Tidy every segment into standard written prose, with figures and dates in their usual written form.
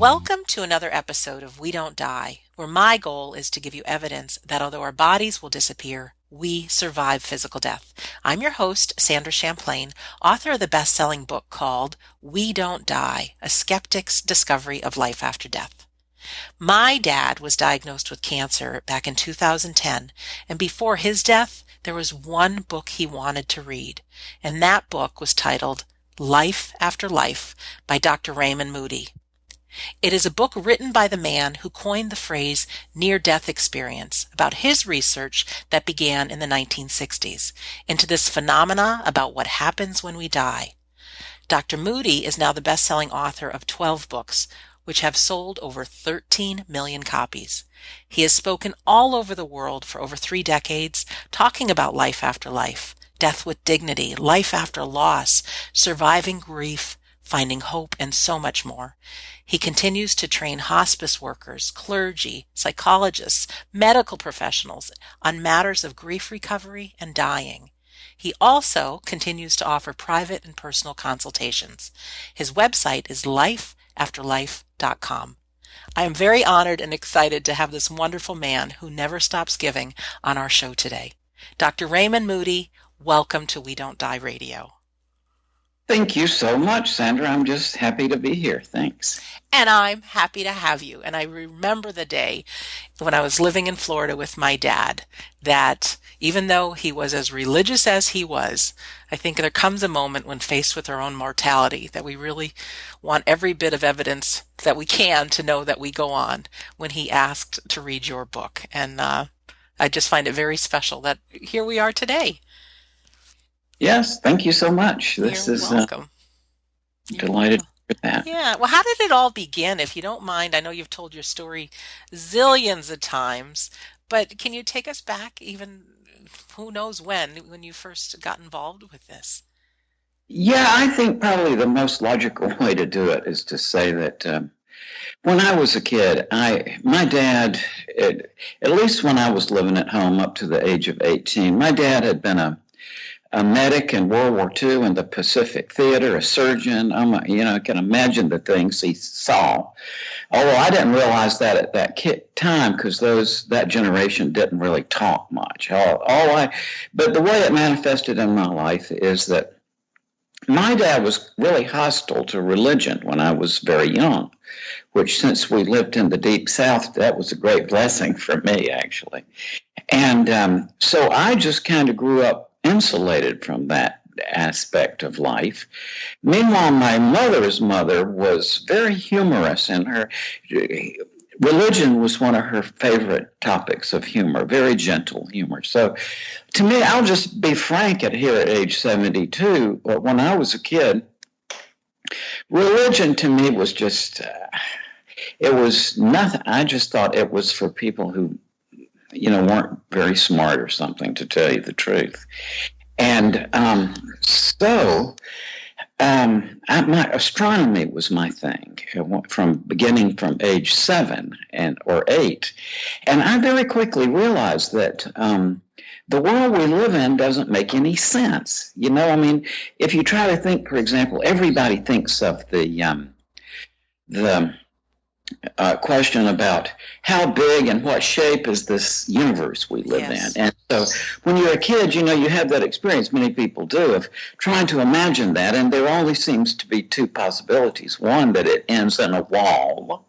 Welcome to another episode of We Don't Die, where my goal is to give you evidence that although our bodies will disappear, we survive physical death. I'm your host, Sandra Champlain, author of the best-selling book called We Don't Die, A Skeptic's Discovery of Life After Death. My dad was diagnosed with cancer back in 2010, and before his death, there was one book he wanted to read, and that book was titled Life After Life by Dr. Raymond Moody. It is a book written by the man who coined the phrase near-death experience about his research that began in the 1960s into this phenomena about what happens when we die. Dr. Moody is now the best-selling author of 12 books, which have sold over 13 million copies. He has spoken all over the world for over 3 decades, talking about life after life, death with dignity, life after loss, surviving grief, finding hope, and so much more. He continues to train hospice workers, clergy, psychologists, medical professionals on matters of grief recovery and dying. He also continues to offer private and personal consultations. His website is lifeafterlife.com. I am very honored and excited to have this wonderful man who never stops giving on our show today. Dr. Raymond Moody, welcome to We Don't Die Radio. Thank you so much, Sandra. I'm just happy to be here. Thanks. And I'm happy to have you. And I remember the day when I was living in Florida with my dad that even though he was as religious as he was, I think there comes a moment when faced with our own mortality that we really want every bit of evidence that we can to know that we go on, when he asked to read your book. And I just find it very special that here we are today. Yes, thank you so much. You're welcome. Delighted with that. Yeah. Well, how did it all begin? If you don't mind, I know you've told your story zillions of times, but can you take us back even who knows when you first got involved with this? Yeah, I think probably the most logical way to do it is to say that when I was a kid, my dad, at least when I was living at home up to the age of 18, my dad had been a medic in World War II in the Pacific Theater, a surgeon. I can imagine the things he saw. Although I didn't realize that at that time because that generation didn't really talk much. But the way it manifested in my life is that my dad was really hostile to religion when I was very young, which since we lived in the Deep South, that was a great blessing for me, actually. And so I just kind of grew up insulated from that aspect of life. Meanwhile, my mother's mother was very humorous, and her religion was one of her favorite topics of humor, very gentle humor. So to me, I'll just be frank here at age 72, when I was a kid, religion to me was just, it was nothing. I just thought it was for people who weren't very smart or something, to tell you the truth. And my astronomy was my thing beginning from age 7 or 8. And I very quickly realized that the world we live in doesn't make any sense. If you try to think, for example, everybody thinks of the question about how big and what shape is this universe we live in. And so when you're a kid, you have that experience, many people do, of trying to imagine that, and there only seems to be 2 possibilities. One, that it ends in a wall,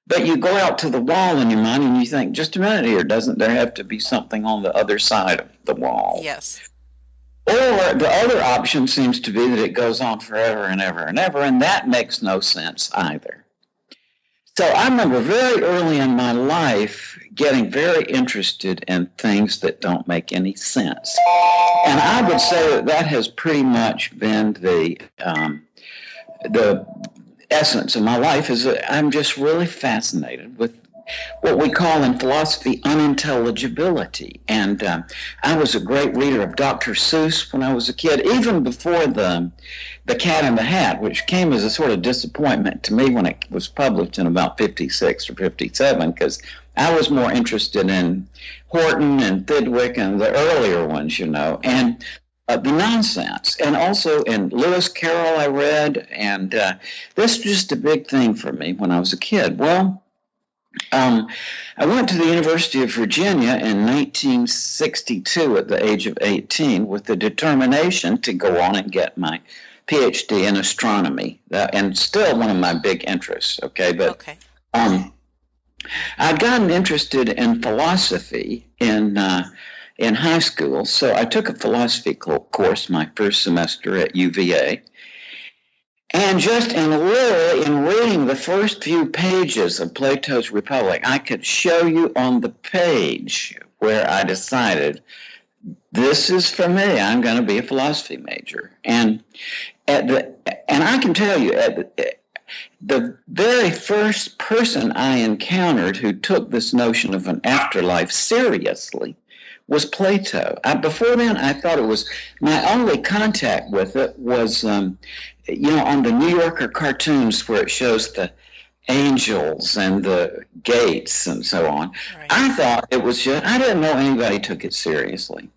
but you go out to the wall in your mind and you think, just a minute here, doesn't there have to be something on the other side of the wall? Yes. Or the other option seems to be that it goes on forever and ever and ever, and that makes no sense either. So I remember very early in my life getting very interested in things that don't make any sense. And I would say that has pretty much been the essence of my life, is that I'm just really fascinated with what we call in philosophy unintelligibility. And I was a great reader of Dr. Seuss when I was a kid, even before the Cat in the Hat, which came as a sort of disappointment to me when it was published in about 56 or 57, because I was more interested in Horton and Thidwick and the earlier ones, And the nonsense. And also in Lewis Carroll I read, and this was just a big thing for me when I was a kid. Well, I went to the University of Virginia in 1962 at the age of 18 with the determination to go on and get my PhD in astronomy, and still one of my big interests, okay? But Okay. I'd gotten interested in philosophy in high school, so I took a philosophy course my first semester at UVA. And just in reading the first few pages of Plato's Republic, I could show you on the page where I decided, this is for me. I'm going to be a philosophy major. And I can tell you, the very first person I encountered who took this notion of an afterlife seriously was Plato. Before then, I thought it was, my only contact with it was, on the New Yorker cartoons where it shows the angels and the gates and so on. Right. I thought it was just, I didn't know anybody took it seriously.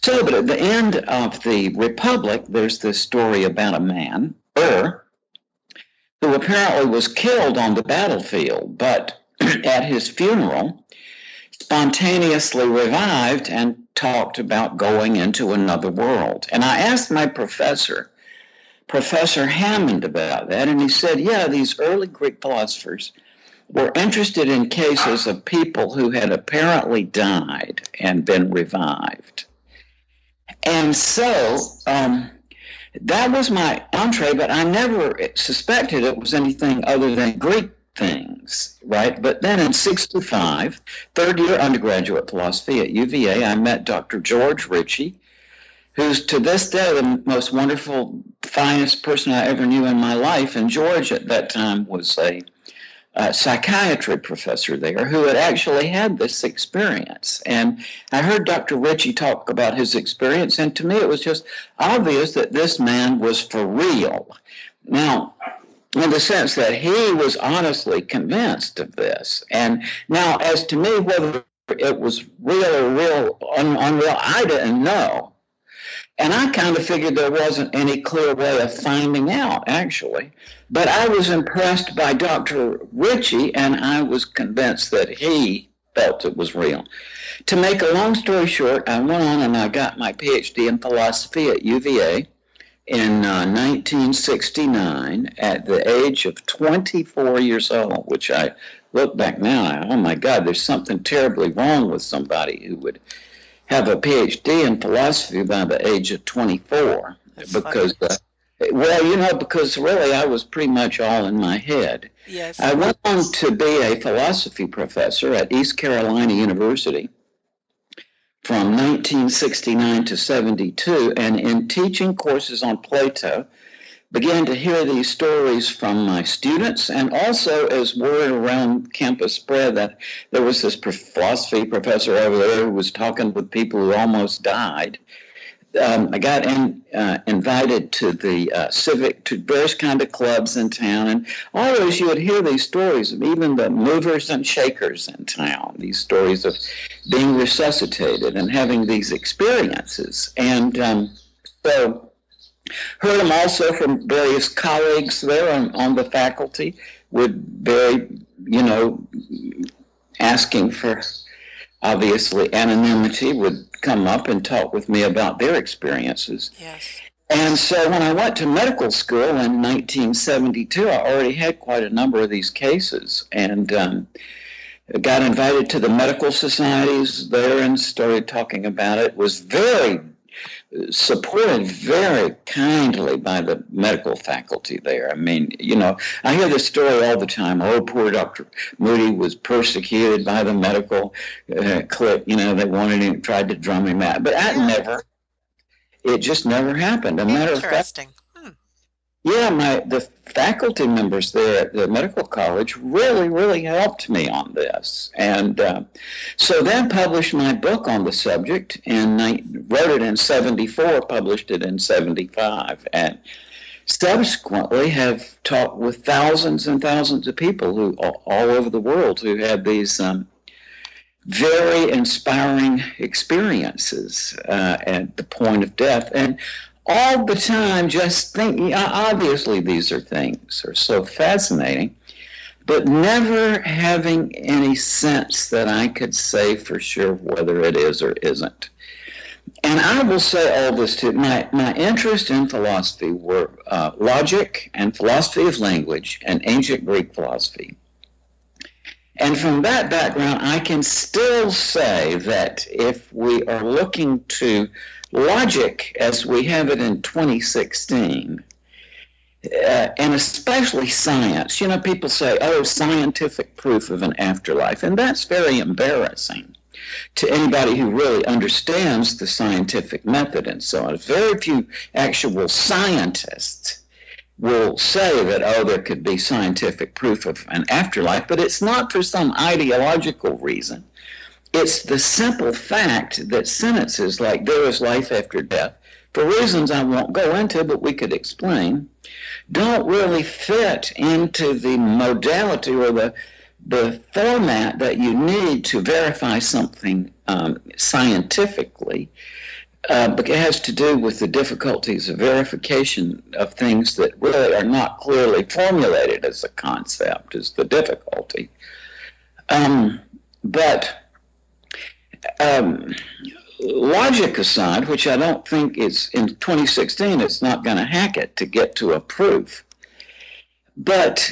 So, but at the end of the Republic, there's this story about a man, who apparently was killed on the battlefield, but at his funeral, spontaneously revived and talked about going into another world. And I asked my professor, Professor Hammond, about that, and he said, yeah, these early Greek philosophers were interested in cases of people who had apparently died and been revived. And so that was my entree, but I never suspected it was anything other than Greek things, right? But then in 1965, third year undergraduate philosophy at UVA, I met Dr. George Ritchie, who's to this day the most wonderful, finest person I ever knew in my life. And George at that time was a psychiatry professor there who had actually had this experience. And I heard Dr. Ritchie talk about his experience, and to me it was just obvious that this man was for real. Now, in the sense that he was honestly convinced of this. And now, as to me, whether it was real or unreal, I didn't know. And I kind of figured there wasn't any clear way of finding out, actually. But I was impressed by Dr. Ritchie, and I was convinced that he felt it was real. To make a long story short, I went on and I got my PhD in philosophy at UVA in 1969 at the age of 24 years old, which I look back now, oh my God, there's something terribly wrong with somebody who would have a PhD in philosophy by the age of 24. That's because, because really I was pretty much all in my head. Yes. I went on to be a philosophy professor at East Carolina University from 1969 to 72, and in teaching courses on Plato, began to hear these stories from my students, and also as word around campus spread that there was this philosophy professor over there who was talking with people who almost died. I got invited to to various kind of clubs in town, and always you would hear these stories of even the movers and shakers in town, these stories of being resuscitated and having these experiences. And so heard them also from various colleagues there on the faculty, would asking for, obviously, anonymity, would come up and talk with me about their experiences. Yes. And so when I went to medical school in 1972, I already had quite a number of these cases, and got invited to the medical societies there and started talking about it. Was very supported very kindly by the medical faculty there. I mean, I hear this story all the time. Oh, poor Dr. Moody was persecuted by the medical clique. They wanted him, tried to drum him out. But it just never happened. A matter of fact, the faculty members there at the medical college really, really helped me on this. And so then published my book on the subject, and I wrote it in 74, published it in 75, and subsequently have talked with thousands and thousands of people who all over the world who had these very inspiring experiences at the point of death. And all the time just thinking, obviously these are things are so fascinating, but never having any sense that I could say for sure whether it is or isn't. And I will say all this too. My interest in philosophy were logic and philosophy of language and ancient Greek philosophy. And from that background, I can still say that if we are looking to logic as we have it in 2016, and especially science, people say, oh, scientific proof of an afterlife. And that's very embarrassing to anybody who really understands the scientific method and so on. Very few actual scientists will say that, oh, there could be scientific proof of an afterlife, but it's not for some ideological reason. It's the simple fact that sentences like there is life after death, for reasons I won't go into, but we could explain, don't really fit into the modality or the format that you need to verify something scientifically. But it has to do with the difficulties of verification of things that really are not clearly formulated as a concept is the difficulty. But logic aside, which I don't think is in 2016, it's not going to hack it to get to a proof. But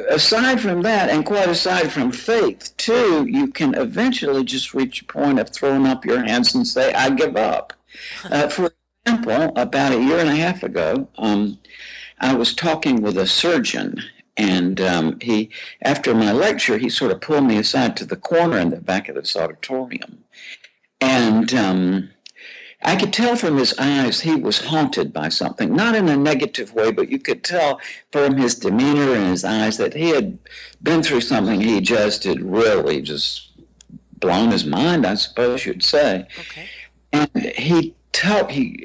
aside from that, and quite aside from faith, too, you can eventually just reach a point of throwing up your hands and say, I give up. For example, about a year and a half ago, I was talking with a surgeon, and he, after my lecture, he sort of pulled me aside to the corner in the back of this auditorium. And I could tell from his eyes he was haunted by something, not in a negative way, but you could tell from his demeanor and his eyes that he had been through something he just had really just blown his mind, I suppose you'd say. Okay. And he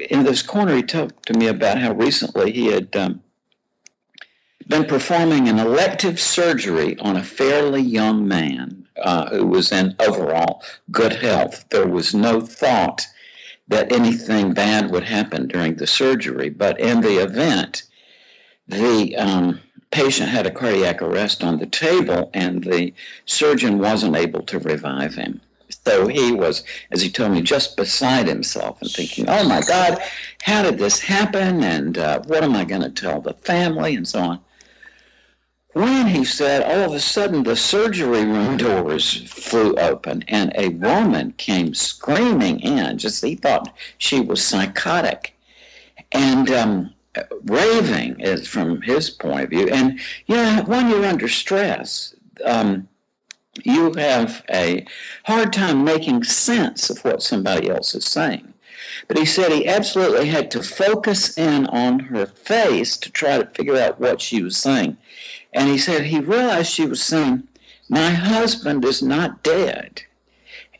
in this corner, he talked to me about how recently he had been performing an elective surgery on a fairly young man who was in overall good health. There was no thought that anything bad would happen during the surgery. But in the event, the patient had a cardiac arrest on the table, and the surgeon wasn't able to revive him. So he was, as he told me, just beside himself and thinking, oh, my God, how did this happen? And what am I going to tell the family? And so on. When, he said, all of a sudden the surgery room doors flew open and a woman came screaming in. He thought she was psychotic and raving is from his point of view. And, when you're under stress, you have a hard time making sense of what somebody else is saying. But he said he absolutely had to focus in on her face to try to figure out what she was saying. And he said he realized she was saying, my husband is not dead.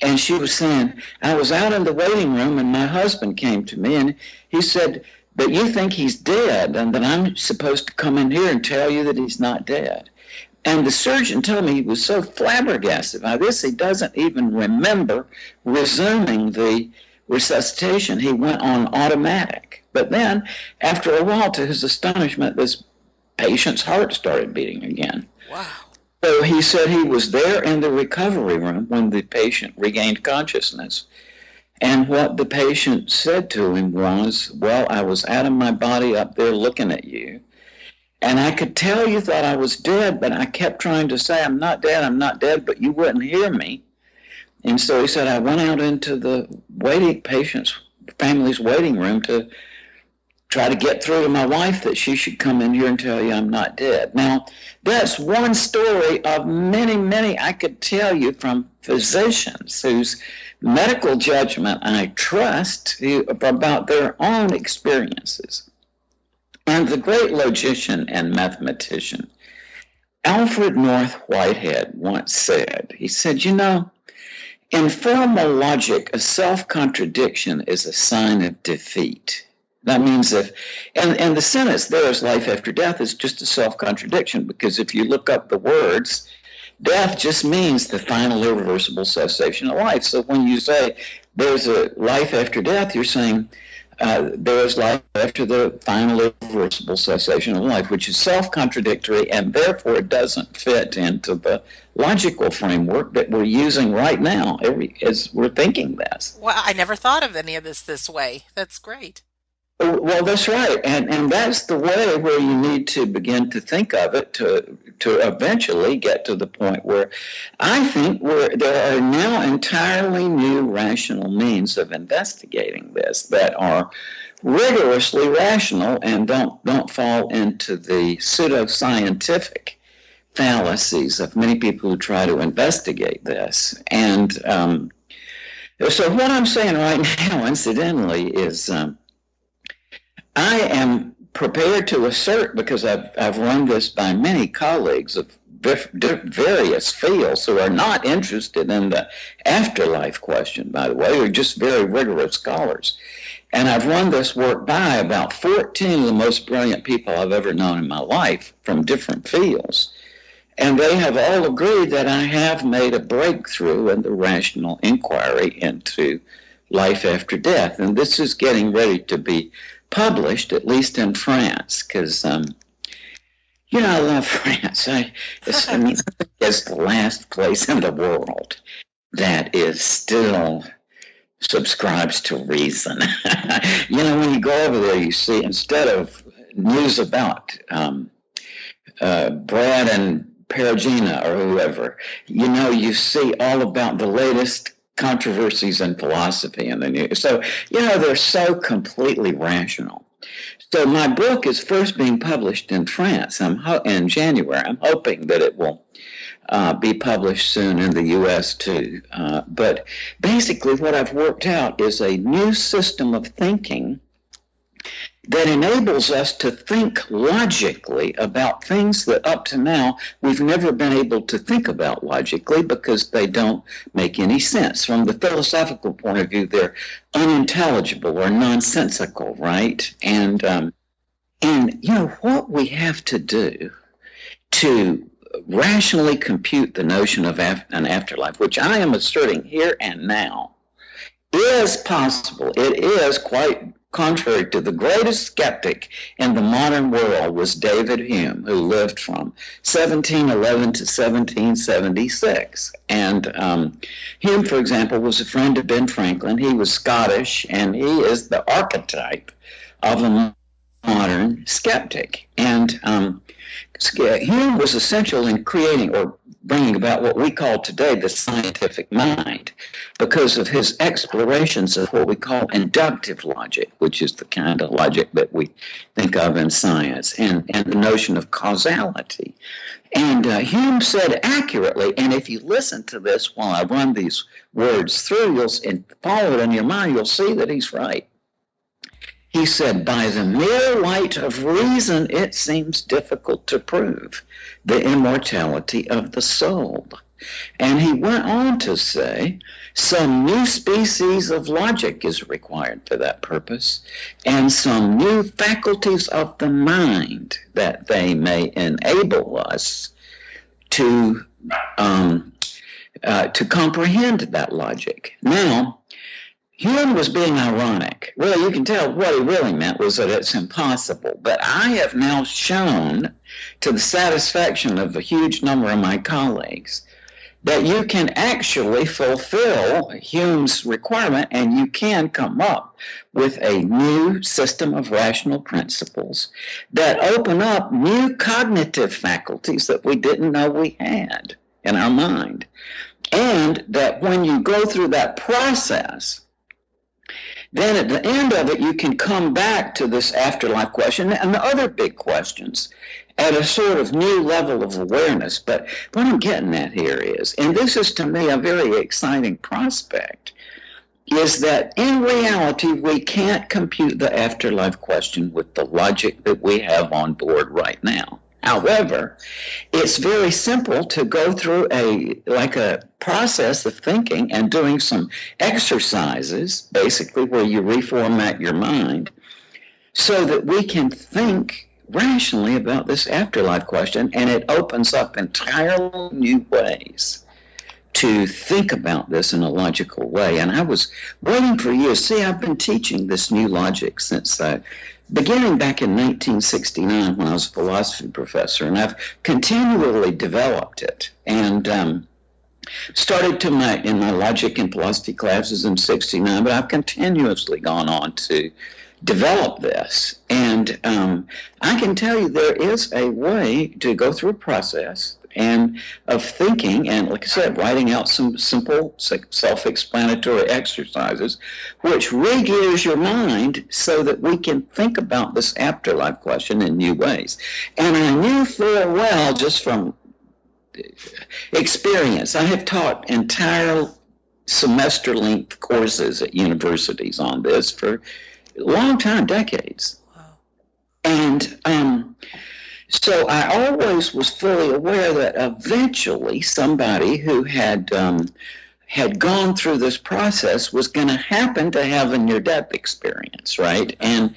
And she was saying, I was out in the waiting room and my husband came to me and he said, but you think he's dead and that I'm supposed to come in here and tell you that he's not dead. And the surgeon told me he was so flabbergasted by this, he doesn't even remember resuming the resuscitation. He went on automatic. But then, after a while, to his astonishment, this patient's heart started beating again. Wow. So he said he was there in the recovery room when the patient regained consciousness. And what the patient said to him was, well, I was out of my body up there looking at you. And I could tell you thought I was dead, but I kept trying to say, I'm not dead, but you wouldn't hear me. And so he said, I went out into the family's waiting room to try to get through to my wife that she should come in here and tell you I'm not dead. Now, that's one story of many, many I could tell you from physicians whose medical judgment I trust about their own experiences. And the great logician and mathematician Alfred North Whitehead once said, he said, in formal logic, a self-contradiction is a sign of defeat. That means and the sentence, there is life after death, is just a self-contradiction, because if you look up the words, Death just means the final irreversible cessation of life. So when you say there's a life after death, you're saying there is life after the final irreversible cessation of life, which is self-contradictory, and therefore it doesn't fit into the logical framework that we're using right now as we're thinking this. Well, I never thought of any of this way. That's great. Well, that's right, and that's the way where you need to begin to think of it to eventually get to the point where I think there are now entirely new rational means of investigating this that are rigorously rational and don't fall into the pseudoscientific fallacies of many people who try to investigate this. And so what I'm saying right now, incidentally, is I am prepared to assert, because I've run this by many colleagues of various fields who are not interested in the afterlife question, by the way, they're just very rigorous scholars. And I've run this work by about 14 of the most brilliant people I've ever known in my life from different fields. And they have all agreed that I have made a breakthrough in the rational inquiry into life after death. And this is getting ready to be published, at least in France, because, I love France. It's the last place in the world that is still subscribes to reason. When you go over there, you see, instead of news about Brad and Perugina or whoever, you see all about the latest controversies in philosophy in the news. So, they're so completely rational. So my book is first being published in France in January. I'm hoping that it will be published soon in the U.S. too. But basically what I've worked out is a new system of thinking that enables us to think logically about things that up to now we've never been able to think about logically because they don't make any sense. From the philosophical point of view, they're unintelligible or nonsensical, right? And what we have to do to rationally compute the notion of an afterlife, which I am asserting here and now, is possible. It is quite contrary to the greatest skeptic in the modern world was David Hume, who lived from 1711 to 1776. And Hume, for example, was a friend of Ben Franklin. He was Scottish, and he is the archetype of a modern skeptic. And Hume was essential in creating or bringing about what we call today the scientific mind because of his explorations of what we call inductive logic, which is the kind of logic that we think of in science, and the notion of causality. And Hume said accurately, and if you listen to this while I run these words through, and follow it in your mind, you'll see that he's right. He said, by the mere light of reason, it seems difficult to prove the immortality of the soul. And he went on to say, some new species of logic is required for that purpose, and some new faculties of the mind that they may enable us to comprehend that logic. Now, Hume was being ironic. Well, you can tell what he really meant was that it's impossible. But I have now shown, to the satisfaction of a huge number of my colleagues, that you can actually fulfill Hume's requirement and you can come up with a new system of rational principles that open up new cognitive faculties that we didn't know we had in our mind. And that when you go through that process, then at the end of it, you can come back to this afterlife question and the other big questions at a sort of new level of awareness. But what I'm getting at here is, and this is to me a very exciting prospect, is that in reality, we can't compute the afterlife question with the logic that we have on board right now. However, it's very simple to go through a process of thinking and doing some exercises, basically where you reformat your mind, so that we can think rationally about this afterlife question, and it opens up entirely new ways to think about this in a logical way. And I was waiting for years. See, I've been teaching this new logic since beginning back in 1969 when I was a philosophy professor, and I've continually developed it. And started in my logic and philosophy classes in 69, but I've continuously gone on to develop this. And I can tell you there is a way to go through a process and of thinking, and like I said, writing out some simple self-explanatory exercises, which re-gears your mind so that we can think about this afterlife question in new ways. And I knew full well, just from experience, I have taught entire semester-length courses at universities on this for a long time, decades. Wow. And so I always was fully aware that eventually somebody who had gone through this process was going to happen to have a near-death experience, right? And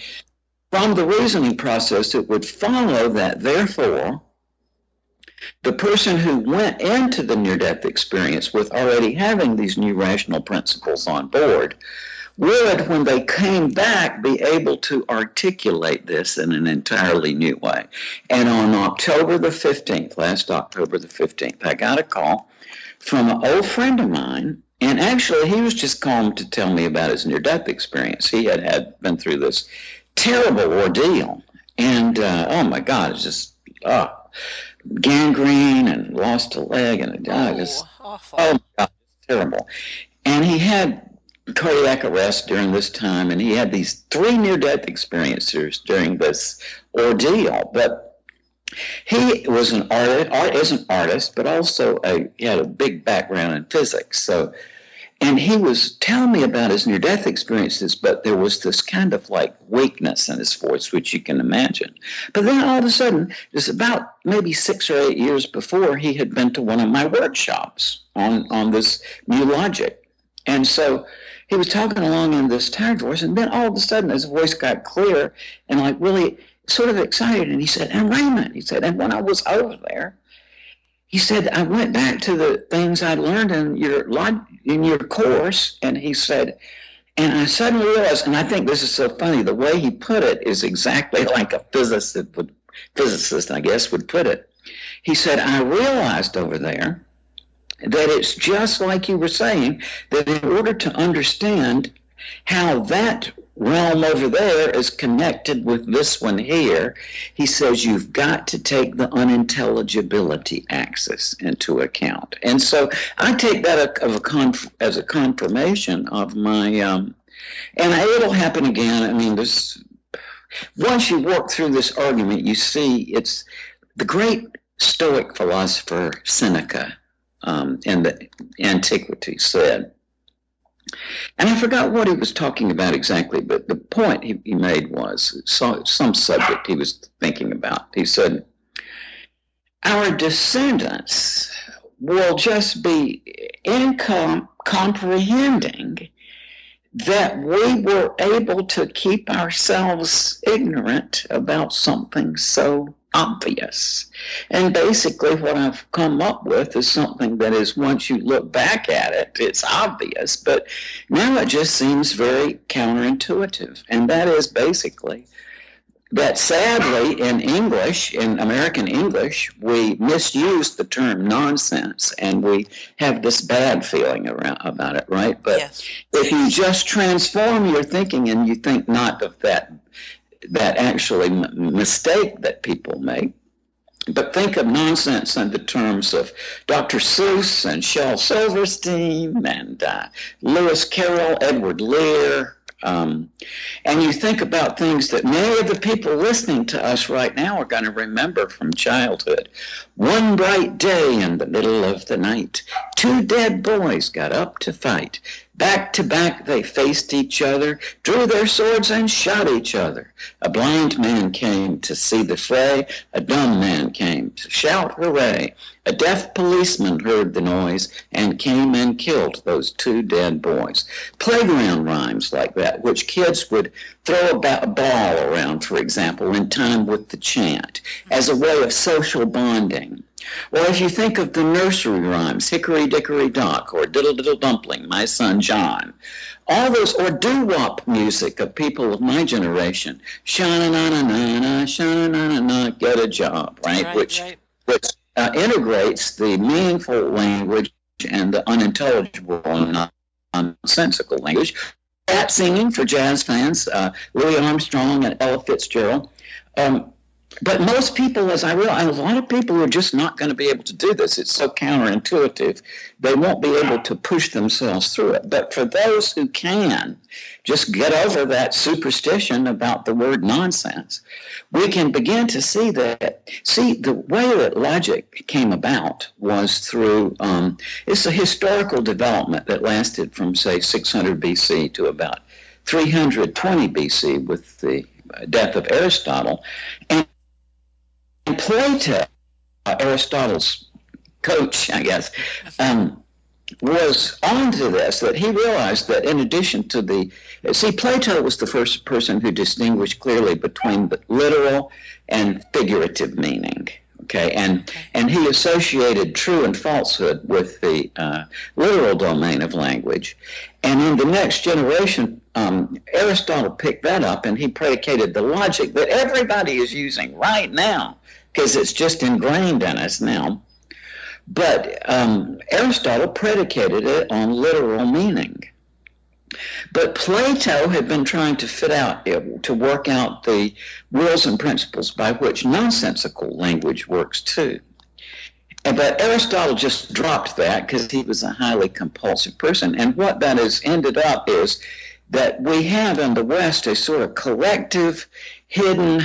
from the reasoning process, it would follow that, therefore, the person who went into the near-death experience with already having these new rational principles on board would, when they came back, be able to articulate this in an entirely new way. And on October the 15th, last October the 15th, I got a call from an old friend of mine, and actually he was just calling to tell me about his near-death experience. He had been through this terrible ordeal, and oh my God, it's just gangrene and lost a leg and a dog. Awful. Oh my God, it's terrible. And he had cardiac arrest during this time, and he had these 3 near-death experiences during this ordeal. But he was an artist, but also he had a big background in physics. So, and he was telling me about his near-death experiences, but there was this kind of like weakness in his voice, which you can imagine. But then all of a sudden, it was about maybe 6 or 8 years before, he had been to one of my workshops on this new logic. And so he was talking along in this tired voice, and then all of a sudden his voice got clear and like really sort of excited. And he said, "And Raymond," he said, "and when I was over there," he said, "I went back to the things I learned in your course," and he said, "and I suddenly realized," and I think this is so funny, the way he put it is exactly like a physicist, I guess, would put it. He said, "I realized over there that it's just like you were saying, that in order to understand how that realm over there is connected with this one here," he says, "you've got to take the unintelligibility axis into account." And so I take that as a confirmation of my, and it'll happen again. I mean, once you work through this argument, you see it's the great Stoic philosopher Seneca in the Antiquity said, and I forgot what he was talking about exactly, but the point he made was some subject he was thinking about. He said, "Our descendants will just be comprehending that we were able to keep ourselves ignorant about something so obvious." And basically what I've come up with is something that is, once you look back at it, it's obvious, but now it just seems very counterintuitive. And that is basically that sadly in English, in American English, we misuse the term nonsense, and we have this bad feeling about it, right? But yes. If you just transform your thinking and you think not of that actually mistake that people make, but think of nonsense in the terms of Dr. Seuss and Shel Silverstein and Lewis Carroll, Edward Lear, and you think about things that many of the people listening to us right now are going to remember from childhood. One bright day in the middle of the night, 2 dead boys got up to fight. Back to back they faced each other, drew their swords and shot each other. A blind man came to see the fray, a dumb man came to shout hooray. A deaf policeman heard the noise and came and killed those 2 dead boys. Playground rhymes like that, which kids would throw a ball around, for example, in time with the chant, as a way of social bonding. Or if you think of the nursery rhymes, Hickory Dickory Dock, or Diddle Diddle Dumpling, My Son John, all those, or doo-wop music of people of my generation, sha-na-na-na-na, sha-na-na-na-na, get a job, right? Which integrates the meaningful language and the unintelligible and nonsensical language. Rap singing for jazz fans, Louis Armstrong and Ella Fitzgerald. But most people, as I realize, a lot of people are just not going to be able to do this. It's so counterintuitive. They won't be able to push themselves through it. But for those who can just get over that superstition about the word nonsense, we can begin to see the way that logic came about was through, it's a historical development that lasted from, say, 600 BC to about 320 BC with the death of Aristotle. And Plato, Aristotle's coach, I guess, was onto this, that he realized that in addition to Plato was the first person who distinguished clearly between the literal and figurative meaning. Okay, and he associated true and falsehood with the literal domain of language. And in the next generation, Aristotle picked that up, and he predicated the logic that everybody is using right now, because it's just ingrained in us now. But Aristotle predicated it on literal meaning. But Plato had been trying to work out the rules and principles by which nonsensical language works too. But Aristotle just dropped that because he was a highly compulsive person. And what that has ended up is that we have in the West a sort of collective, hidden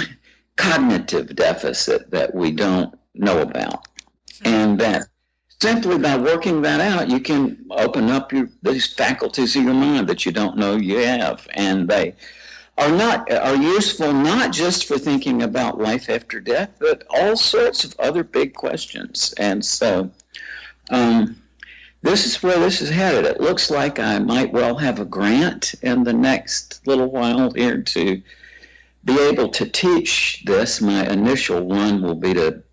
cognitive deficit that we don't know about. And that simply by working that out, you can open up these faculties of your mind that you don't know you have. And they are useful not just for thinking about life after death, but all sorts of other big questions. And so this is where this is headed. It looks like I might well have a grant in the next little while here to be able to teach this. My initial one will be to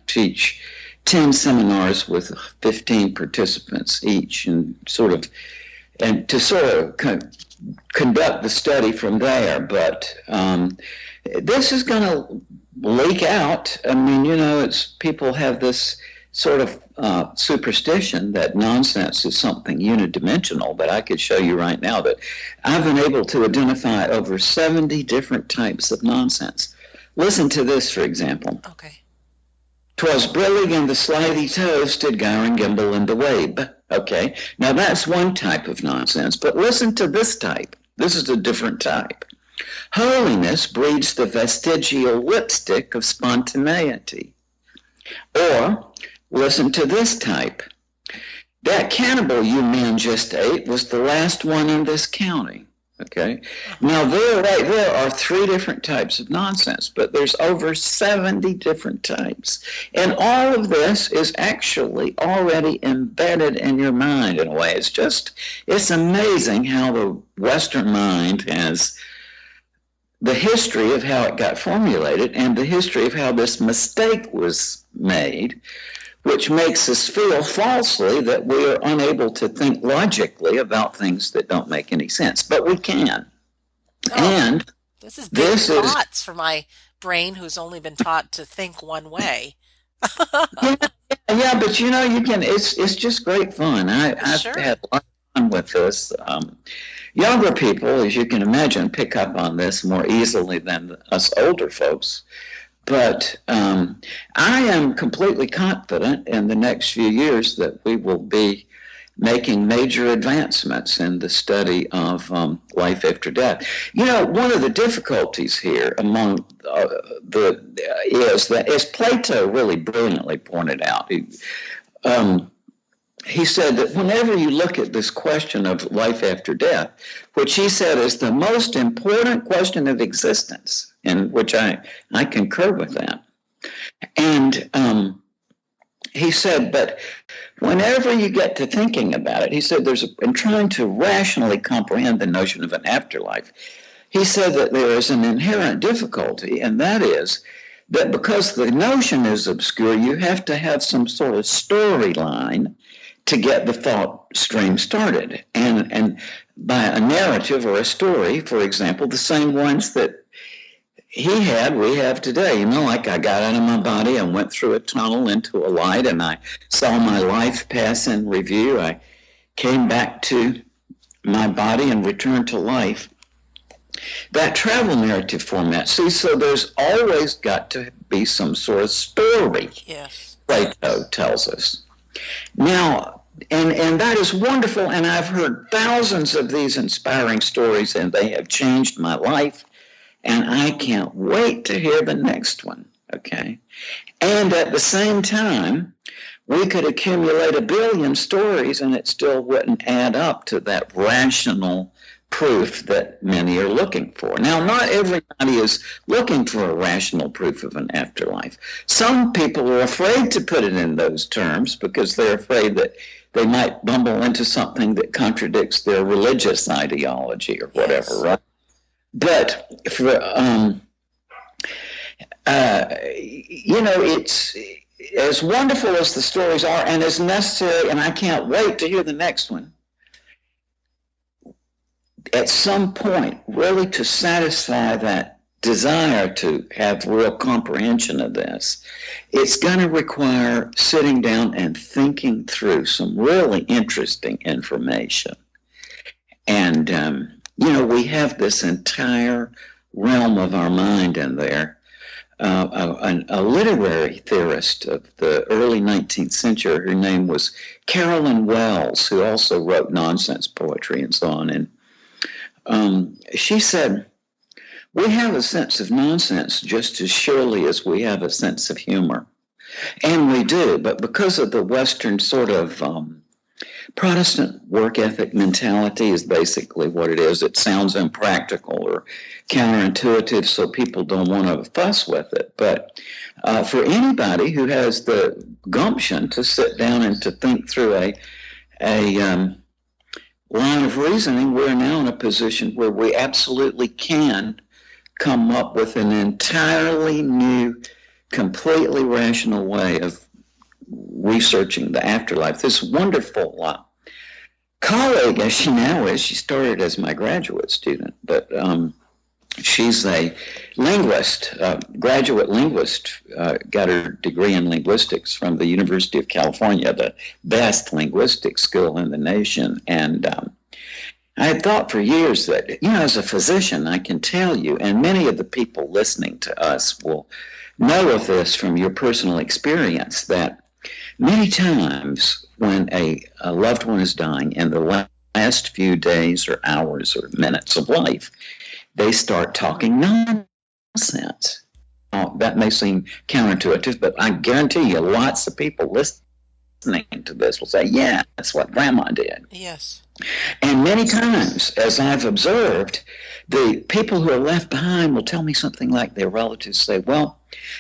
teach 10 seminars with 15 participants each, and to conduct the study from there. But this is going to leak out. I mean, people have this sort of superstition that nonsense is something unidimensional, but I could show you right now that I've been able to identify over 70 different types of nonsense. Listen to this, for example. Okay. 'Twas brillig and the slithy toes stood gyring gimble in the wabe. Okay, now that's one type of nonsense, but listen to this type. This is a different type. Holiness breeds the vestigial lipstick of spontaneity. Or listen to this type. That cannibal you men just ate was the last one in this county. Okay. Now there are 3 different types of nonsense, but there's over 70 different types. And all of this is actually already embedded in your mind in a way. It's amazing how the Western mind has the history of how it got formulated and the history of how this mistake was made, which makes us feel falsely that we are unable to think logically about things that don't make any sense. But we can. And this is big thoughts for my brain, who's only been taught to think one way. yeah, but you can. It's just great fun. I've had a lot of fun with this. Younger people, as you can imagine, pick up on this more easily than us older folks. But I am completely confident in the next few years that we will be making major advancements in the study of life after death. One of the difficulties here is that, as Plato really brilliantly pointed out, he said that whenever you look at this question of life after death, which he said is the most important question of existence, in which I concur with that. And he said, but whenever you get to thinking about it, he said, in trying to rationally comprehend the notion of an afterlife, he said that there is an inherent difficulty, and that is that because the notion is obscure, you have to have some sort of storyline to get the thought stream started. And by a narrative or a story, for example, the same ones that he had, we have today. Like I got out of my body and went through a tunnel into a light, and I saw my life pass in review. I came back to my body and returned to life. That travel narrative format. See, so there's always got to be some sort of story. Yes. Plato tells us. Now, and that is wonderful, and I've heard thousands of these inspiring stories, and they have changed my life, and I can't wait to hear the next one, okay? And at the same time, we could accumulate 1 billion stories, and it still wouldn't add up to that rational proof that many are looking for. Now, not everybody is looking for a rational proof of an afterlife. Some people are afraid to put it in those terms because they're afraid that they might bumble into something that contradicts their religious ideology or whatever, yes. Right? But for it's as wonderful as the stories are, and as necessary, and I can't wait to hear the next one. At some point, really to satisfy that desire to have real comprehension of this, it's going to require sitting down and thinking through some really interesting information. And, we have this entire realm of our mind in there. A literary theorist of the early 19th century, her name was Carolyn Wells, who also wrote nonsense poetry and so on. And she said, we have a sense of nonsense just as surely as we have a sense of humor. And we do, but because of the Western sort of Protestant work ethic mentality is basically what it is. It sounds impractical or counterintuitive, so people don't want to fuss with it. But for anybody who has the gumption to sit down and to think through a line of reasoning, we're now in a position where we absolutely can come up with an entirely new, completely rational way of researching the afterlife. This wonderful colleague, as she now is, she started as my graduate student, but she's a linguist, graduate linguist, got her degree in linguistics from the University of California, the best linguistic school in the nation. And I had thought for years that, as a physician, I can tell you, and many of the people listening to us will know of this from your personal experience, that many times when a loved one is dying in the last few days or hours or minutes of life, they start talking nonsense. That may seem counterintuitive, but I guarantee you lots of people listening to this will say, yeah, that's what Grandma did. Yes. And many times, as I've observed, the people who are left behind will tell me something like their relatives say, well,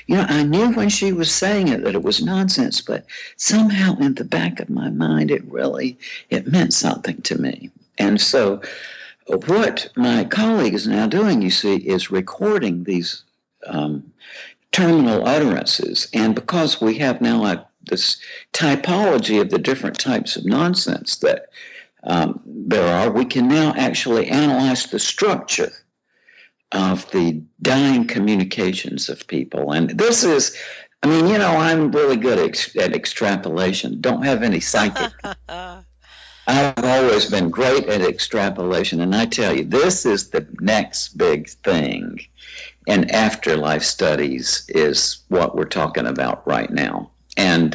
I knew when she was saying it that it was nonsense, but somehow in the back of my mind, it meant something to me. And so what my colleague is now doing, you see, is recording these terminal utterances. And because we have now this typology of the different types of nonsense that there are, we can now actually analyze the structure of the dying communications of people. And this is, I'm really good at extrapolation. Don't have any psychic. I've always been great at extrapolation. And I tell you, this is the next big thing in afterlife studies is what we're talking about right now. And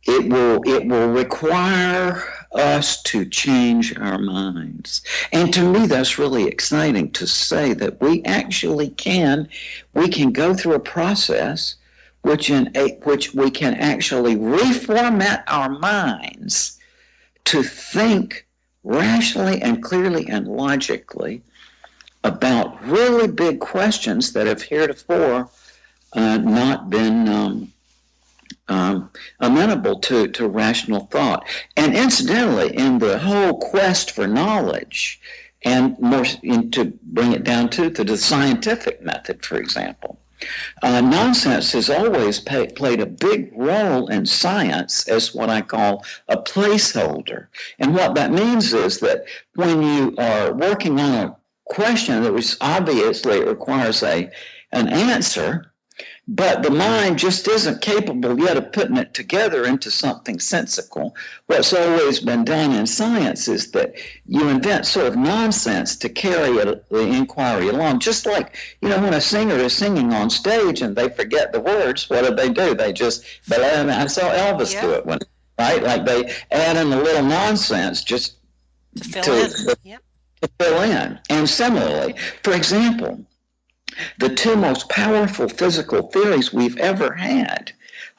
it will require us to change our minds. And to me, that's really exciting to say that we actually can go through a process which we can actually reformat our minds to think rationally and clearly and logically about really big questions that have heretofore not been amenable to rational thought. And incidentally, in the whole quest for knowledge, and more to bring it down to the scientific method, for example, nonsense has always played a big role in science as what I call a placeholder. And what that means is that when you are working on a question that was obviously requires an answer, but the mind just isn't capable yet of putting it together into something sensical. What's always been done in science is that you invent sort of nonsense to carry the inquiry along. Just like, when a singer is singing on stage and they forget the words, what do? They just, I saw Elvis do it one, right? Like they add in a little nonsense just to fill in. And similarly, for example, the two most powerful physical theories we've ever had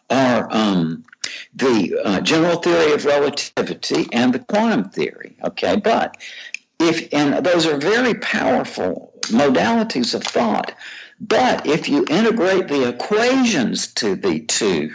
are the general theory of relativity and the quantum theory. Okay, but and those are very powerful modalities of thought. But if you integrate the equations to the two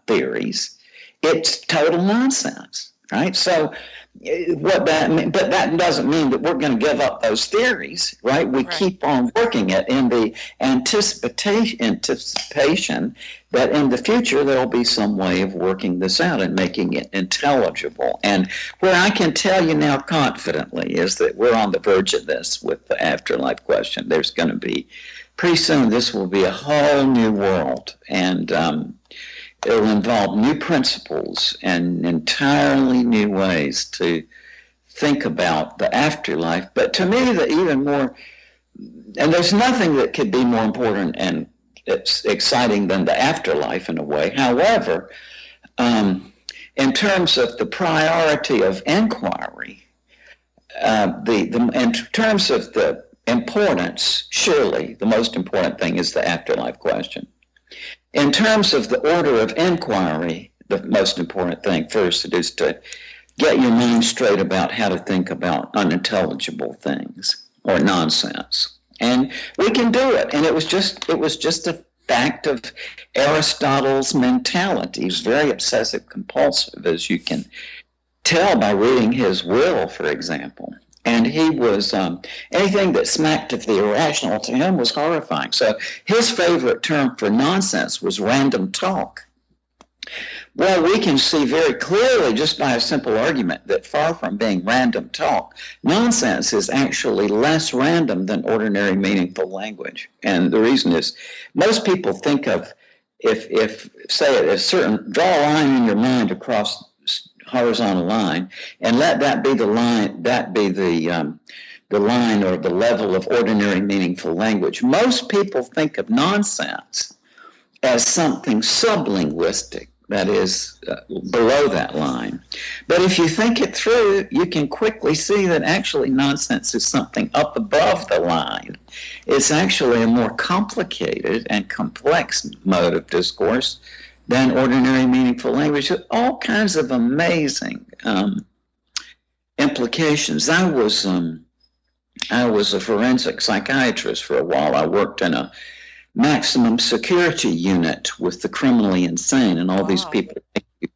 theories, it's total nonsense, right? So but that doesn't mean that we're going to give up those theories, right? We keep on working it in the anticipation that in the future there will be some way of working this out and making it intelligible. And where I can tell you now confidently is that we're on the verge of this with the afterlife question. There's going to be, pretty soon, this will be a whole new world, and it'll involve new principles and entirely new ways to think about the afterlife. But to me, the even more, and there's nothing that could be more important and it's exciting than the afterlife in a way. However, in terms of the priority of inquiry, in terms of the importance, surely the most important thing is the afterlife question. In terms of the order of inquiry, the most important thing first is to get your mind straight about how to think about unintelligible things or nonsense. And we can do it. And it was just a fact of Aristotle's mentality. He's very obsessive compulsive, as you can tell by reading his will, for example. And he was, anything that smacked of the irrational to him was horrifying. So his favorite term for nonsense was random talk. Well, we can see very clearly just by a simple argument that far from being random talk, nonsense is actually less random than ordinary meaningful language. And the reason is most people think of, if say a certain, draw a line in your mind across horizontal line, and let that be the line, the line or the level of ordinary meaningful language. Most people think of nonsense as something sublinguistic, that is below that line. But if you think it through, you can quickly see that actually nonsense is something up above the line. It's actually a more complicated and complex mode of discourse than ordinary meaningful language. All kinds of amazing implications. I was a forensic psychiatrist for a while. I worked in a maximum security unit with the criminally insane, and all these people you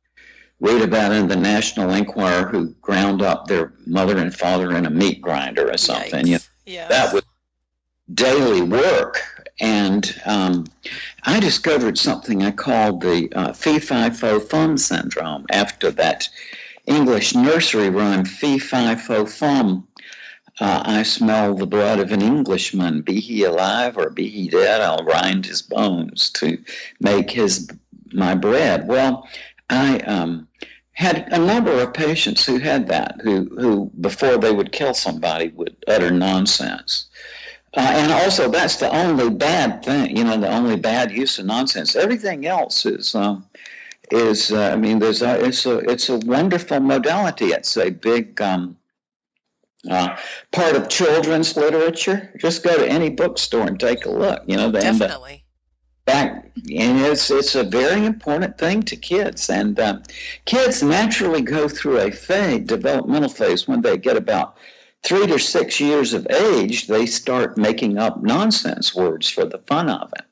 read about in the National Enquirer who ground up their mother and father in a meat grinder or something. That was daily work. And I discovered something I called the fee-fi-fo-fum syndrome after that English nursery rhyme, fee-fi-fo-fum. I smell the blood of an Englishman, be he alive or be he dead, I'll grind his bones to make my bread. Well, I had a number of patients who had that, who before they would kill somebody would utter nonsense. And also, that's the only bad thing, the only bad use of nonsense. Everything else it's a wonderful modality. It's a big part of children's literature. Just go to any bookstore and take a look. Definitely. And it's a very important thing to kids. And kids naturally go through a developmental phase when they get about 3 to 6 years of age. They start making up nonsense words for the fun of it.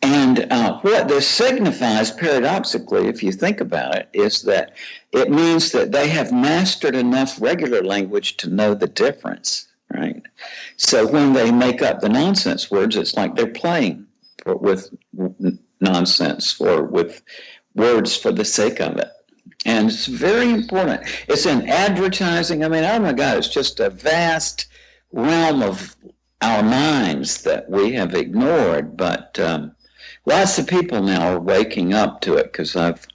And what this signifies, paradoxically, if you think about it, is that it means that they have mastered enough regular language to know the difference, right? So when they make up the nonsense words, it's like they're playing with nonsense or with words for the sake of it. And it's very important. It's in advertising. I mean, oh my God, it's just a vast realm of our minds that we have ignored. But lots of people now are waking up to it because I've.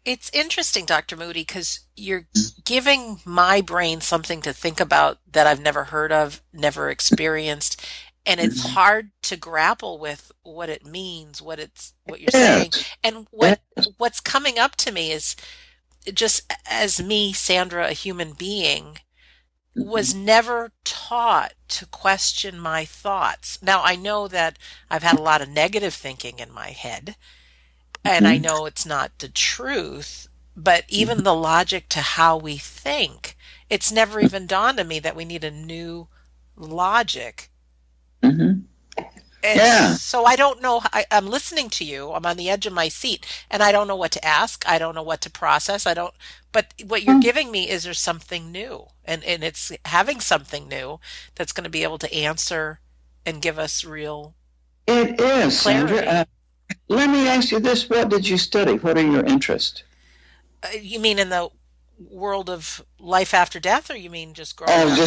It's interesting, Dr. Moody, because you're giving my brain something to think about that I've never heard of, never experienced, and it's hard to grapple with what it means, what you're saying. Yes, And yes. what's coming up to me is just as me, Sandra, a human being, was never taught to question my thoughts. Now, I know that I've had a lot of negative thinking in my head, and I know it's not the truth, but even the logic to how we think, it's never even dawned on me that we need a new logic. Mm-hmm. And Yeah, so I don't know. I'm listening to you. I'm on the edge of my seat, and I don't know what to ask. I don't know what to process. I don't. But what you're giving me is there's something new, and it's having something new that's going to be able to answer and give us real it is, Sandra. clarity. Let me ask you this: what did you study? What are your interests? You mean in the world of life after death, or you mean just growing Oh, up?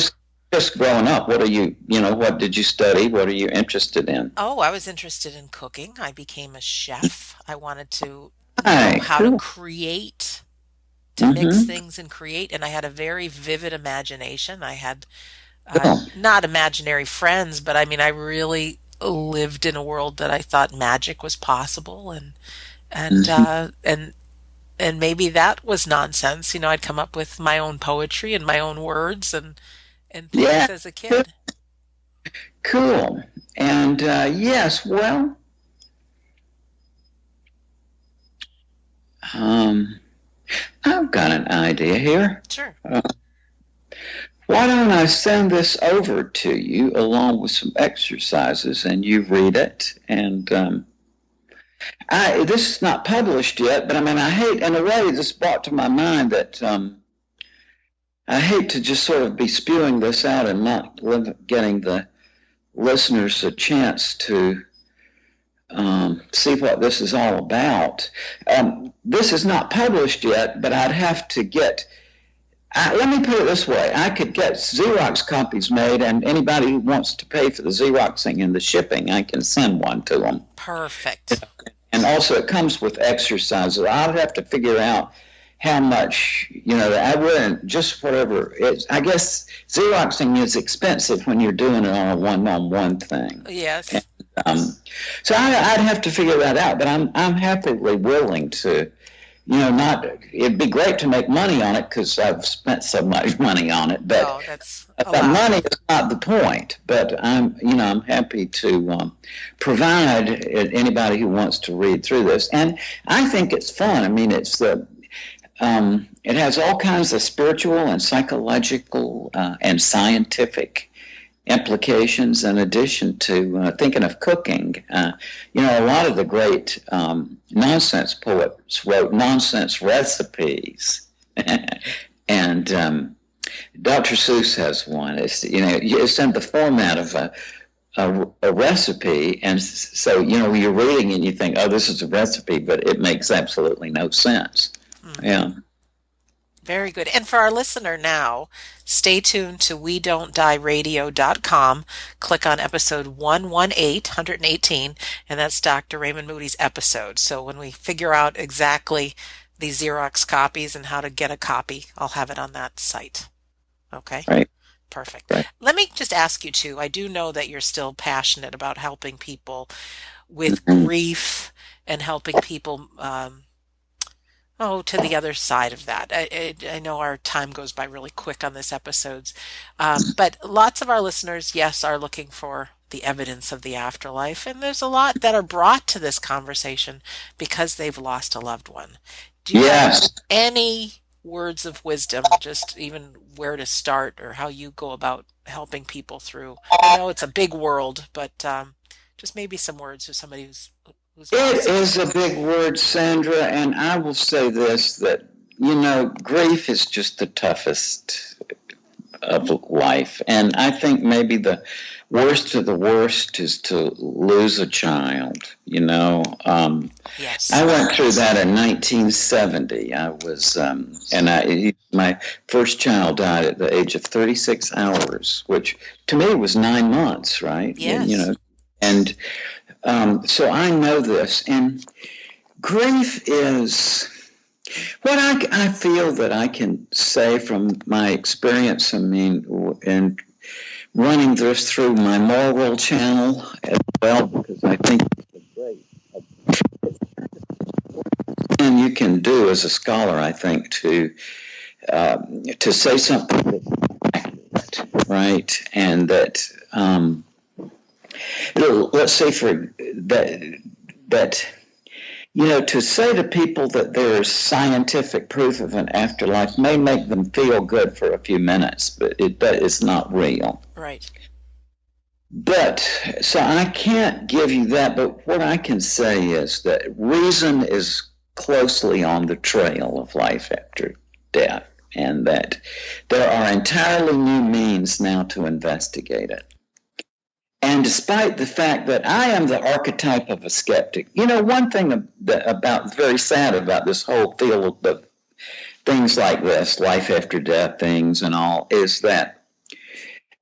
just growing up. What are you? What did you study? What are you interested in? Oh, I was interested in cooking. I became a chef. I wanted to know Hi, how to cool. create, to mix Mm-hmm. things and create, and I had a very vivid imagination. I had Cool. not imaginary friends, but I mean, I really lived in a world that I thought magic was possible, and Mm-hmm. uh, and and maybe that was nonsense. I'd come up with my own poetry and my own words and Yeah, things as a cool. kid. Cool. And yes, well, um, I've got an idea here. Sure. Uh, why don't I send this over to you along with some exercises, and you read it? And this is not published yet, but I mean, I hate, in a way, this brought to my mind that I hate to just sort of be spewing this out and not getting the listeners a chance to see what this is all about. This is not published yet, but I'd have to get. Let me put it this way: I could get Xerox copies made, and anybody who wants to pay for the Xeroxing and the shipping, I can send one to them. Perfect. And also, it comes with exercises. I'll have to figure out how much, I wouldn't just whatever it's. I guess Xeroxing is expensive when you're doing it on a one-on-one thing. Yes. Um, so I'd have to figure that out, but I'm happily willing to, not. It'd be great to make money on it because I've spent so much money on it, but No, that's the allowed. money is not the point. But I'm happy to provide anybody who wants to read through this, and I think it's fun. I mean, it has all kinds of spiritual and psychological and scientific implications in addition to thinking of cooking. A lot of the great nonsense poets wrote nonsense recipes. And Dr. Seuss has one. It's in the format of a recipe. And so, you're reading and you think, oh, this is a recipe, but it makes absolutely no sense. Hmm. Yeah. Very good. And for our listener now, stay tuned to WeDon'tDieRadio.com. Click on episode 118, and that's Dr. Raymond Moody's episode. So when we figure out exactly these Xerox copies and how to get a copy, I'll have it on that site. Okay? Right. Perfect. Right. Let me just ask you too. I do know that you're still passionate about helping people with Mhm. grief and helping people to the other side of that. I know our time goes by really quick on this episodes, but lots of our listeners, yes, are looking for the evidence of the afterlife, and there's a lot that are brought to this conversation because they've lost a loved one. Do you have Yes. any words of wisdom, just even where to start or how you go about helping people through? I know it's a big world, but Just maybe some words for somebody who's It lost is a someone. big word, Sandra, and I will say this, that, grief is just the toughest of life. And I think maybe the worst of the worst is to lose a child. I Yes. went through that in 1970. I was, my first child died at the age of 36 hours, which to me was 9 months, right? Yes. And so I know this. And grief is what I feel that I can say from my experience. I mean, and running this through my moral channel as well, because I think it's a great thing you can do as a scholar, I think, to say something that's accurate, right? And that, let's say for that, to say to people that there is scientific proof of an afterlife may make them feel good for a few minutes, but it's not real. Right. But, so I can't give you that, but what I can say is that reason is closely on the trail of life after death, and that there are entirely new means now to investigate it. And despite the fact that I am the archetype of a skeptic, one thing very sad about this whole field of things like this, life after death things and all, is that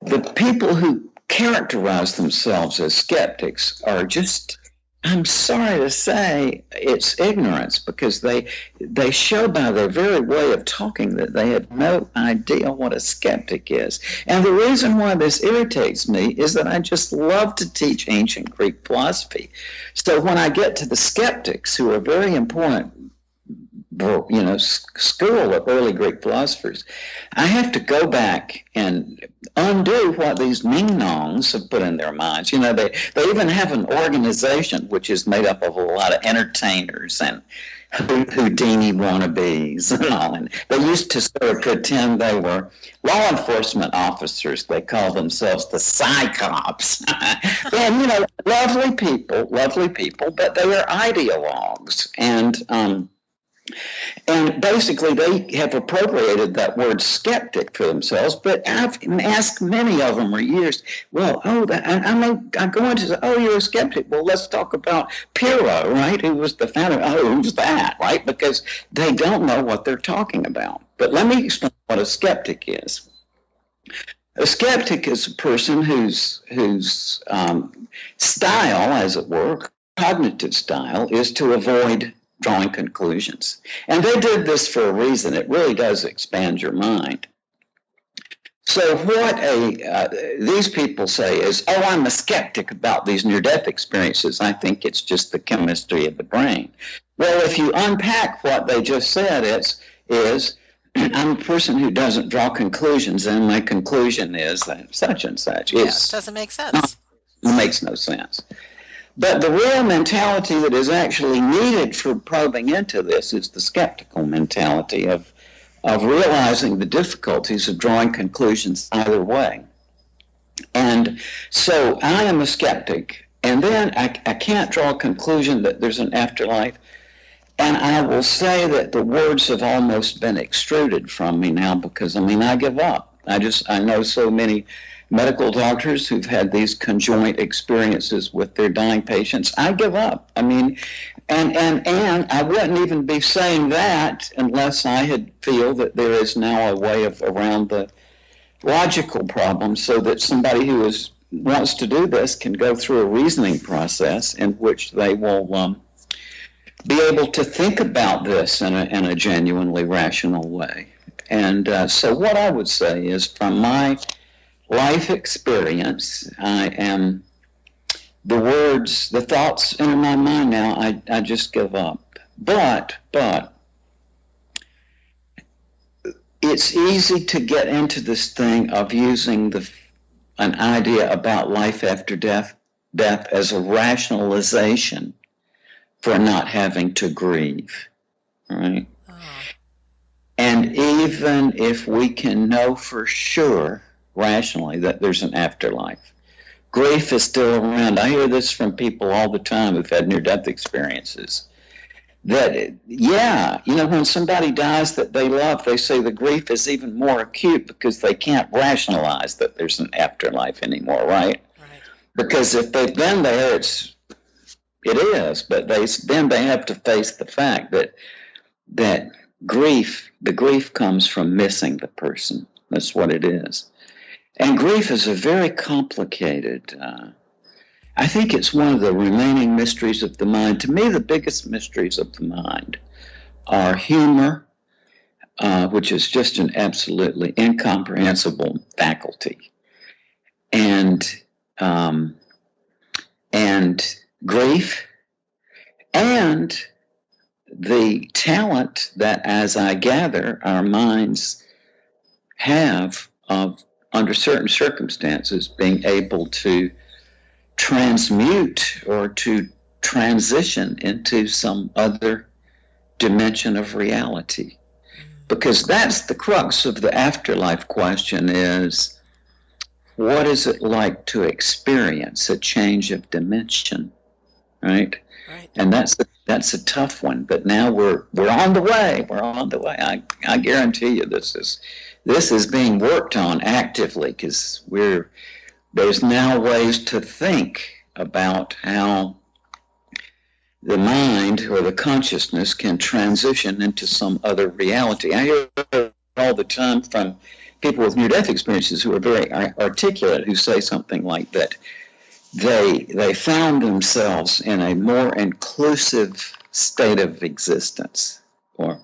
the people who characterize themselves as skeptics are just, I'm sorry to say, it's ignorance, because they show by their very way of talking that they have no idea what a skeptic is. And the reason why this irritates me is that I just love to teach ancient Greek philosophy. So when I get to the skeptics, who are very important, school of early Greek philosophers, I have to go back and undo what these ning-nongs have put in their minds. They even have an organization which is made up of a lot of entertainers and Houdini wannabes and all. And they used to sort of pretend they were law enforcement officers. They call themselves the Psychops. And, lovely people, but they are ideologues. And basically, they have appropriated that word skeptic for themselves. But I've asked many of them for years, well, I go into say, you're a skeptic. Well, let's talk about Pyrrho, right? Who was the founder? Oh, who's that, right? Because they don't know what they're talking about. But let me explain what a skeptic is. A skeptic is a person whose style, as it were, cognitive style, is to avoid drawing conclusions. And they did this for a reason. It really does expand your mind. So what these people say is, I'm a skeptic about these near-death experiences. I think it's just the chemistry of the brain. Well, if you unpack what they just said, is I'm a person who doesn't draw conclusions, and my conclusion is that such and such. Yeah, it doesn't make sense. It makes no sense. But the real mentality that is actually needed for probing into this is the skeptical mentality of realizing the difficulties of drawing conclusions either way. And so I am a skeptic, and then I can't draw a conclusion that there's an afterlife. And I will say that the words have almost been extruded from me now, because, I give up. I know so many medical doctors who've had these conjoint experiences with their dying patients. I give up. And I wouldn't even be saying that unless I had feel that there is now a way around the logical problem, so that somebody who wants to do this can go through a reasoning process in which they will be able to think about this in a genuinely rational way. And so what I would say is, from my life experience, the thoughts enter my mind now, I just give up. But it's easy to get into this thing of using an idea about life after death as a rationalization for not having to grieve, right? Oh. And even if we can know for sure rationally that there's an afterlife, grief is still around. I hear this from people all the time who've had near-death experiences. That, yeah, when somebody dies that they love, they say the grief is even more acute because they can't rationalize that there's an afterlife anymore, right? Right. Because if they've been there, it is, but then they have to face the fact that the grief comes from missing the person. That's what it is. And grief is a very complicated, I think it's one of the remaining mysteries of the mind. To me, the biggest mysteries of the mind are humor, which is just an absolutely incomprehensible faculty, and grief, and the talent that, as I gather, our minds have of, under certain circumstances, being able to transmute or to transition into some other dimension of reality. Because that's the crux of the afterlife question, is what is it like to experience a change of dimension, right? Right. And that's a tough one, but now we're on the way. We're on the way. I guarantee you this is being worked on actively, because there's now ways to think about how the mind or the consciousness can transition into some other reality. I hear all the time from people with near-death experiences who are very articulate, who say something like that. They found themselves in a more inclusive state of existence, or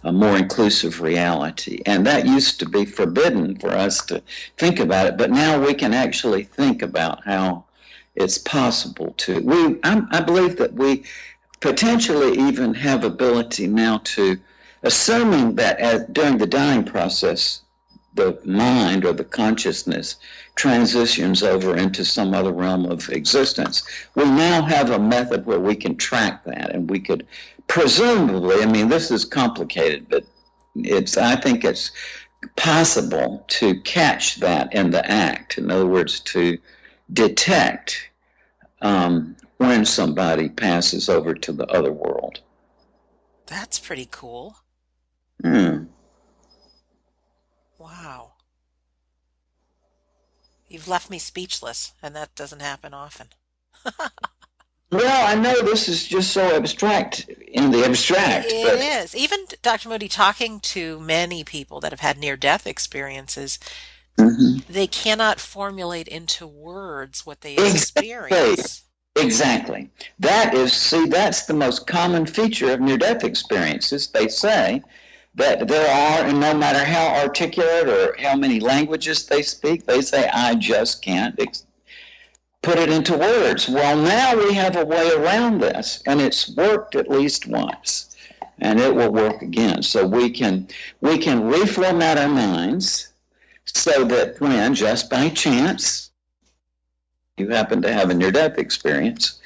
a more inclusive reality. And that used to be forbidden for us to think about it, but now we can actually think about how it's possible to. I believe that we potentially even have ability now to, assuming that during the dying process, the mind or the consciousness transitions over into some other realm of existence, we now have a method where we can track that, and we could presumably, I mean, this is complicated, but I think it's possible to catch that in the act. In other words, to detect when somebody passes over to the other world. That's pretty cool. Wow. You've left me speechless, and that doesn't happen often. Well, I know this is just so abstract in the abstract. It is. Even Dr. Moody, talking to many people that have had near-death experiences, they cannot formulate into words what they experience. Exactly. That's the most common feature of near-death experiences. They say that there are, and no matter how articulate or how many languages they speak, they say, I just can't put it into words. Well, now we have a way around this, and it's worked at least once, and it will work again. So we can reformat our minds so that when, just by chance, you happen to have a near-death experience,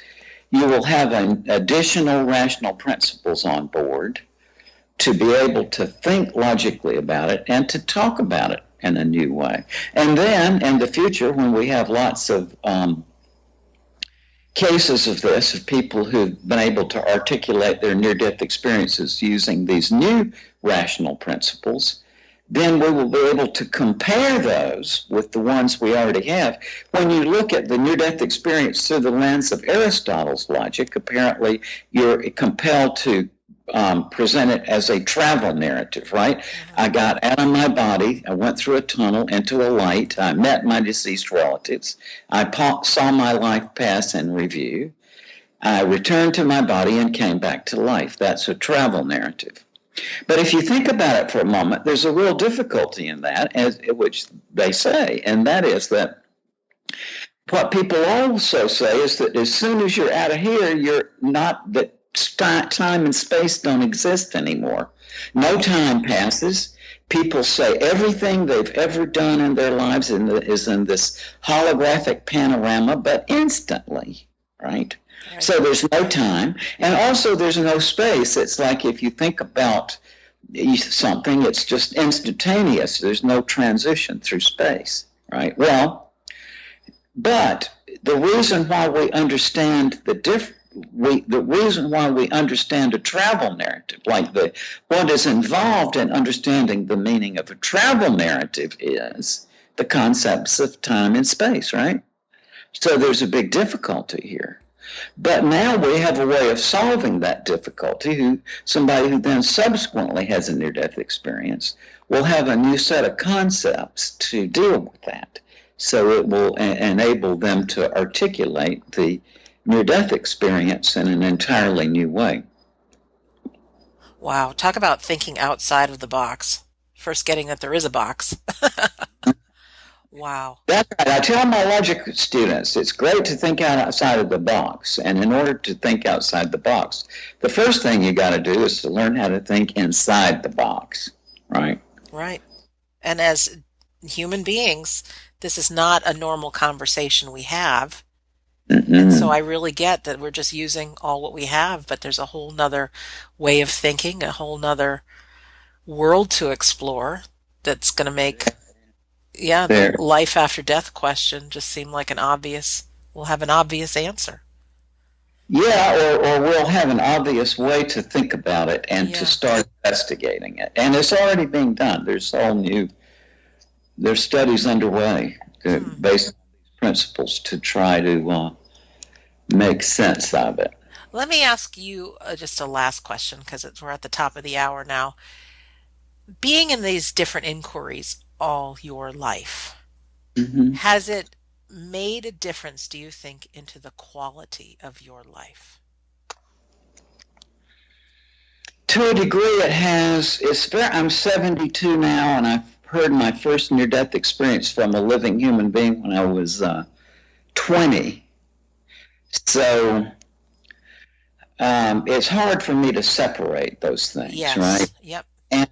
you will have additional rational principles on board to be able to think logically about it and to talk about it in a new way. And then in the future, when we have lots of cases of this, of people who've been able to articulate their near-death experiences using these new rational principles, then we will be able to compare those with the ones we already have. When you look at the near-death experience through the lens of Aristotle's logic, apparently you're compelled to present it as a travel narrative, right? I got out of my body, I went through a tunnel into a light, I met my deceased relatives, I saw my life pass in review, I returned to my body and came back to life. That's a travel narrative. But if you think about it for a moment, there's a real difficulty in that, which they say, and that is that what people also say is that as soon as you're out of here, you're not, that time and space don't exist anymore. No time passes. People say everything they've ever done in their lives is in this holographic panorama, but instantly, right? So there's no time, and also there's no space. It's like if you think about something, it's just instantaneous. There's no transition through space, right? Well, but the reason why we understand the reason why we understand a travel narrative, like what is involved in understanding the meaning of a travel narrative, is the concepts of time and space, right? So there's a big difficulty here. But now we have a way of solving that difficulty. Somebody who then subsequently has a near-death experience will have a new set of concepts to deal with that. So it will enable them to articulate the near-death experience in an entirely new way. Wow, talk about thinking outside of the box. First getting that there is a box. Wow. That's right. I tell my logic students it's great to think outside of the box. And in order to think outside the box, the first thing you got to do is to learn how to think inside the box, right? Right. And as human beings, this is not a normal conversation we have. And so I really get that we're just using all what we have, but there's a whole nother way of thinking, a whole nother world to explore that's going to make, the life after death question just seem like we'll have an obvious answer. Yeah, or we'll have an obvious way to think about it and to start investigating it. And it's already being done. There's studies underway based on these principles to try to make sense of it. Let me ask you just a last question because we're at the top of the hour now. Being in these different inquiries all your life, has it made a difference, do you think, into the quality of your life? To a degree, it has. I'm 72 now, and I've heard my first near-death experience from a living human being when I was 20. So it's hard for me to separate those things, right? Yep. And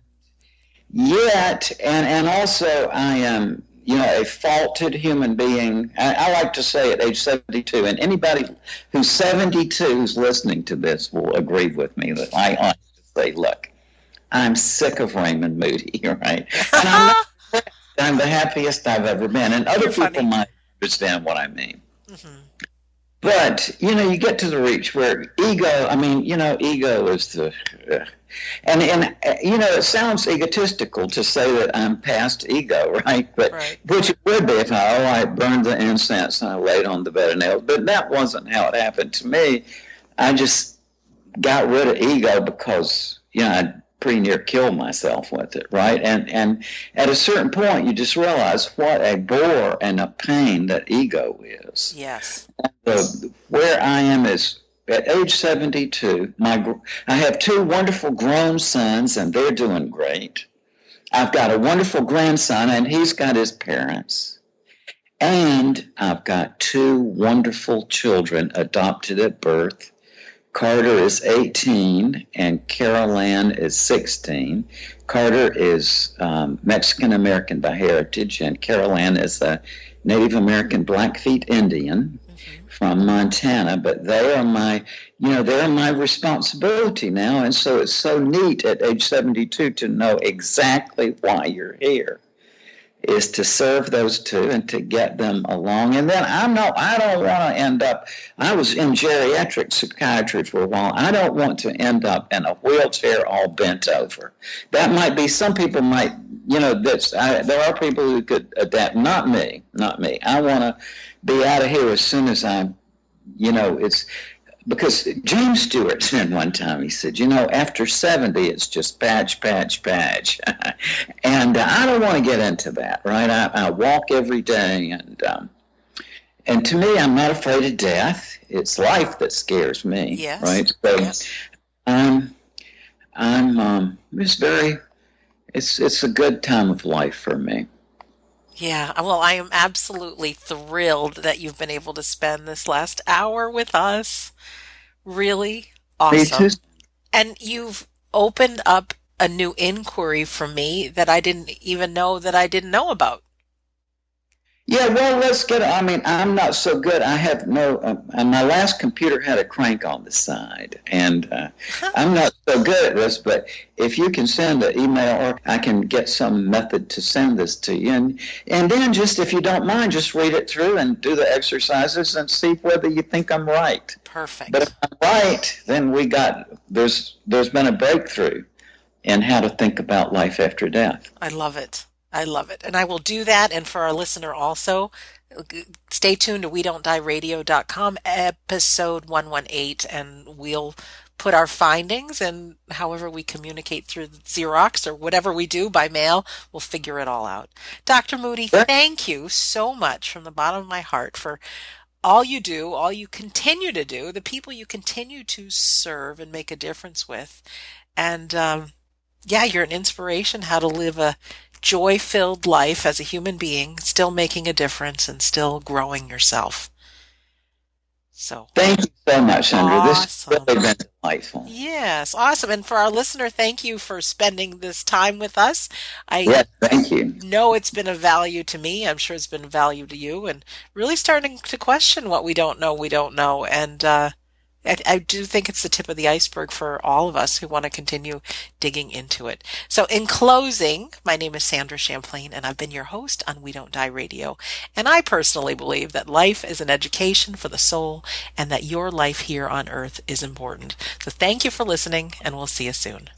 yet, and also I am, a faulted human being. I like to say at age 72, and anybody who's 72 who's listening to this will agree with me that I honestly say, look, I'm sick of Raymond Moody, right? And I'm the happiest I've ever been. And other people might understand what I mean. Mm-hmm. But, you get to the reach where ego is the, and it sounds egotistical to say that I'm past ego, right? But which it would be if I burned the incense and I laid on the bed of nails. But that wasn't how it happened to me. I just got rid of ego because, I'd pretty near killed myself with it, right? And at a certain point, you just realize what a bore and a pain that ego is. Yes. Where I am is at age 72. I have two wonderful grown sons, and they're doing great. I've got a wonderful grandson, and he's got his parents. And I've got two wonderful children adopted at birth. Carter is 18 and Carol Ann is 16. Carter is Mexican-American by heritage, and Carol Ann is a Native American Blackfeet Indian from Montana. But they are they're my responsibility now, and so it's so neat at age 72 to know exactly why you're here. Is to serve those two and to get them along. And then I don't want to end up, I was in geriatric psychiatry for a while. I don't want to end up in a wheelchair all bent over. That might be, some people might, there are people who could adapt. Not me. I want to be out of here as soon as it's, because James Stewart said one time, he said, after 70, it's just patch. And I don't want to get into that, right? I walk every day, and to me, I'm not afraid of death. It's life that scares me, yes. Right? So I'm it's a good time of life for me. Yeah, well, I am absolutely thrilled that you've been able to spend this last hour with us. Really awesome. Me too. And you've opened up a new inquiry for me that I didn't even know that I didn't know about. Yeah, well, let's get. I mean, I'm not so good. I have no. And my last computer had a crank on the side, and I'm not so good at this. But if you can send an email, or I can get some method to send this to you, and then just if you don't mind, just read it through and do the exercises and see whether you think I'm right. But if Perfect. I'm right, then we got there's been a breakthrough in how to think about life after death. I love it. I love it. And I will do that. And for our listener also, stay tuned to we don't die radio.com, episode 118, and we'll put our findings and however we communicate through Xerox or whatever we do by mail, we'll figure it all out. Dr. Moody, thank you so much from the bottom of my heart for all you do, all you continue to do, the people you continue to serve and make a difference with. And yeah, you're an inspiration how to live a joy filled life as a human being, still making a difference and still growing yourself. So Thank you so much, Sandra. This has awesome. really been delightful. Yes, awesome. And for our listener, thank you for spending this time with us. I Yes, thank you. know it's been of value to me. I'm sure it's been of value to you, and really starting to question what we don't know, we don't know. And I do think it's the tip of the iceberg for all of us who want to continue digging into it. So, in closing, my name is Sandra Champlain, and I've been your host on We Don't Die Radio. And I personally believe that life is an education for the soul and that your life here on earth is important. So, thank you for listening, and we'll see you soon.